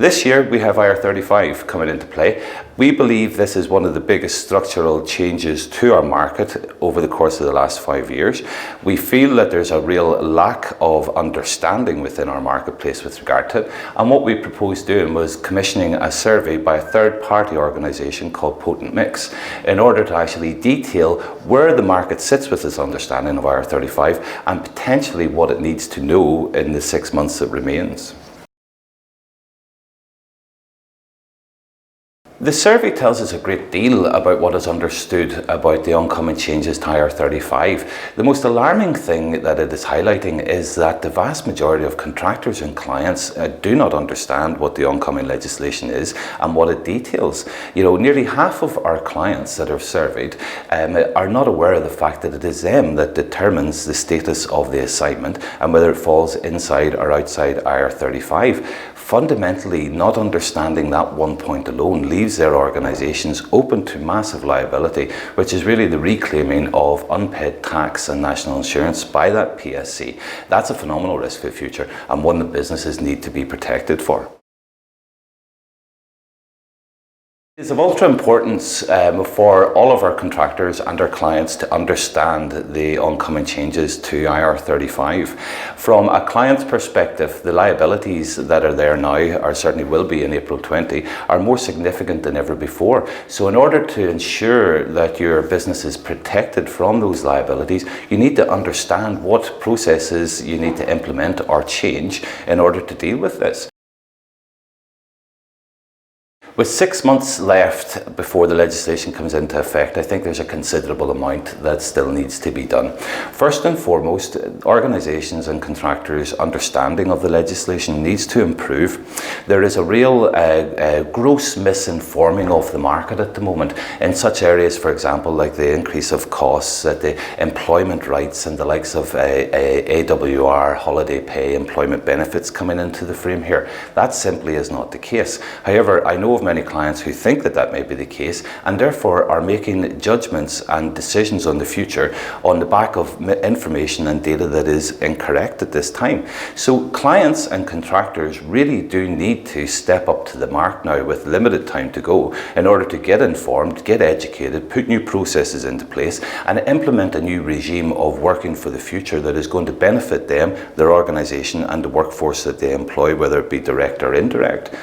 This year we have IR35 coming into play. We believe this is one of the biggest structural changes to our market over the course of the last 5 years. We feel that there's a real lack of understanding within our marketplace with regard to it, and what we proposed doing was commissioning a survey by a third-party organisation called Potent Mix in order to actually detail where the market sits with this understanding of IR35 and potentially what it needs to know in the 6 months that remains. The survey tells us a great deal about what is understood about the oncoming changes to IR35. The most alarming thing that it is highlighting is that the vast majority of contractors and clients do not understand what the oncoming legislation is and what it details. You know, nearly half of our clients that are surveyed are not aware of the fact that it is them that determines the status of the assignment and whether it falls inside or outside IR35. Fundamentally, not understanding that one point alone leaves their organisations open to massive liability, which is really the reclaiming of unpaid tax and national insurance by that PSC. That's a phenomenal risk for the future and one that businesses need to be protected for. It's of ultra importance for all of our contractors and our clients to understand the oncoming changes to IR35. From a client's perspective, the liabilities that are there now, or certainly will be in April 20, are more significant than ever before. So in order to ensure that your business is protected from those liabilities, you need to understand what processes you need to implement or change in order to deal with this. With 6 months left before the legislation comes into effect, I think there's a considerable amount that still needs to be done. First and foremost, organisations and contractors' understanding of the legislation needs to improve. There is a real gross misinforming of the market at the moment in such areas, for example, like the increase of costs, the employment rights and the likes of AWR, holiday pay, employment benefits coming into the frame here. That simply is not the case. However, I know of many clients who think that that may be the case and therefore are making judgments and decisions on the future on the back of information and data that is incorrect at this time. So clients and contractors really do need to step up to the mark now with limited time to go in order to get informed, get educated, put new processes into place and implement a new regime of working for the future that is going to benefit them, their organisation and the workforce that they employ, whether it be direct or indirect.